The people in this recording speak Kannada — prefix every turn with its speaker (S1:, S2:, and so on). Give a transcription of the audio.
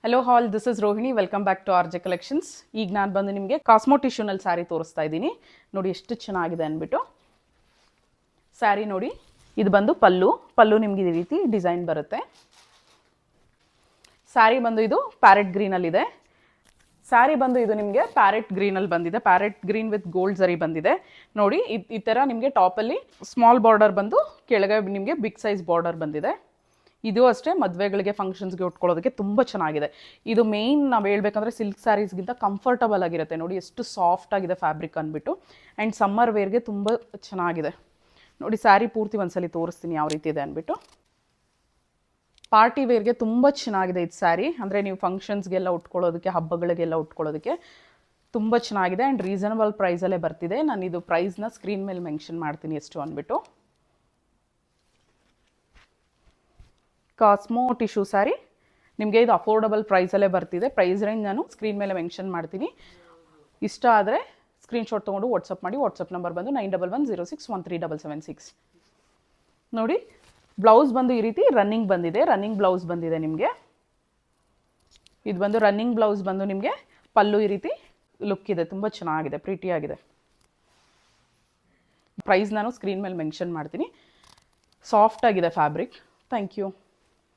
S1: Hello all, this is Rohini. Welcome back to RJ collections. ಈಗ ನಾನು ಬಂದು ನಿಮಗೆ ಕಾಸ್ಮೋ ಟಿಶ್ಯೂನಲ್ಲಿ ಸ್ಯಾರಿ ತೋರಿಸ್ತಾ ಇದ್ದೀನಿ. ನೋಡಿ ಎಷ್ಟು ಚೆನ್ನಾಗಿದೆ ಅಂದ್ಬಿಟ್ಟು. ಸ್ಯಾರಿ ನೋಡಿ, ಇದು ಬಂದು ಪಲ್ಲು ನಿಮಗೆ ಈ ರೀತಿ ಡಿಸೈನ್ ಬರುತ್ತೆ. ಸ್ಯಾರಿ ಬಂದು ಇದು ಪ್ಯಾರೆಟ್ ಗ್ರೀನಲ್ಲಿದೆ. ಸ್ಯಾರಿ ಬಂದು ಇದು ನಿಮಗೆ ಪ್ಯಾರೆಟ್ ಗ್ರೀನಲ್ಲಿ ಬಂದಿದೆ. ಪ್ಯಾರೆಟ್ ಗ್ರೀನ್ ವಿತ್ ಗೋಲ್ಡ್ ಜರಿ ಬಂದಿದೆ. ನೋಡಿ ಈ ಥರ ನಿಮಗೆ ಟಾಪಲ್ಲಿ ಸ್ಮಾಲ್ ಬಾರ್ಡರ್ ಬಂದು ಕೆಳಗೆ ನಿಮಗೆ ಬಿಗ್ ಸೈಜ್ ಬಾರ್ಡರ್ ಬಂದಿದೆ. ಇದು ಅಷ್ಟೇ ಮದುವೆಗಳಿಗೆ ಫಂಕ್ಷನ್ಸ್ಗೆ ಉಟ್ಕೊಳ್ಳೋದಕ್ಕೆ ತುಂಬ ಚೆನ್ನಾಗಿದೆ. ಇದು ಮೇಯ್ನ್ ನಾವು ಹೇಳ್ಬೇಕಂದ್ರೆ ಸಿಲ್ಕ್ ಸ್ಯಾರೀಸ್ಗಿಂತ ಕಂಫರ್ಟಬಲ್ ಆಗಿರುತ್ತೆ. ನೋಡಿ ಎಷ್ಟು ಸಾಫ್ಟ್ ಆಗಿದೆ ಫ್ಯಾಬ್ರಿಕ್ ಅಂದ್ಬಿಟ್ಟು. ಆ್ಯಂಡ್ ಸಮ್ಮರ್ ವೇರ್ಗೆ ತುಂಬ ಚೆನ್ನಾಗಿದೆ. ನೋಡಿ ಸ್ಯಾರಿ ಪೂರ್ತಿ ಒಂದ್ಸಲಿ ತೋರಿಸ್ತೀನಿ ಯಾವ ರೀತಿ ಇದೆ ಅಂದ್ಬಿಟ್ಟು. ಪಾರ್ಟಿ ವೇರ್ಗೆ ತುಂಬ ಚೆನ್ನಾಗಿದೆ ಇದು ಸ್ಯಾರಿ. ಅಂದರೆ ನೀವು ಫಂಕ್ಷನ್ಸ್ಗೆಲ್ಲ ಉಟ್ಕೊಳ್ಳೋದಕ್ಕೆ, ಹಬ್ಬಗಳಿಗೆಲ್ಲ ಉಟ್ಕೊಳ್ಳೋದಕ್ಕೆ ತುಂಬ ಚೆನ್ನಾಗಿದೆ. ಆ್ಯಂಡ್ ರೀಸನಬಲ್ ಪ್ರೈಸಲ್ಲೇ ಬರ್ತಿದೆ. ನಾನು ಇದು ಪ್ರೈಸ್ನ ಸ್ಕ್ರೀನ್ ಮೇಲೆ ಮೆನ್ಷನ್ ಮಾಡ್ತೀನಿ ಎಷ್ಟು ಅಂದ್ಬಿಟ್ಟು. ಕಾಸ್ಮೋ ಟಿಶ್ಯೂ ಸ್ಯಾರಿ ನಿಮಗೆ ಇದು ಅಫೋರ್ಡಬಲ್ ಪ್ರೈಸಲ್ಲೇ ಬರ್ತಿದೆ. ಪ್ರೈಸ್ ರೇಂಜ್ ನಾನು ಸ್ಕ್ರೀನ್ ಮೇಲೆ ಮೆನ್ಷನ್ ಮಾಡ್ತೀನಿ. ಇಷ್ಟ ಆದರೆ ಸ್ಕ್ರೀನ್ಶಾಟ್ ತೊಗೊಂಡು ವಾಟ್ಸಪ್ ಮಾಡಿ. ವಾಟ್ಸಪ್ ನಂಬರ್ ಬಂದು 9110613776. ನೋಡಿ ಬ್ಲೌಸ್ ಬಂದು ಈ ರೀತಿ ರನ್ನಿಂಗ್ ಬಂದಿದೆ. ರನ್ನಿಂಗ್ ಬ್ಲೌಸ್ ಬಂದಿದೆ ನಿಮಗೆ. ಇದು ಬಂದು ರನ್ನಿಂಗ್ ಬ್ಲೌಸ್ ಬಂದು ನಿಮಗೆ ಪಲ್ಲು ಈ ರೀತಿ ಲುಕ್ ಇದೆ. ತುಂಬ ಚೆನ್ನಾಗಿದೆ, ಪ್ರೀಟಿಯಾಗಿದೆ. ಪ್ರೈಸ್ ನಾನು ಸ್ಕ್ರೀನ್ ಮೇಲೆ ಮೆನ್ಷನ್ ಮಾಡ್ತೀನಿ. ಸಾಫ್ಟ್ ಆಗಿದೆ ಫ್ಯಾಬ್ರಿಕ್. Thank you.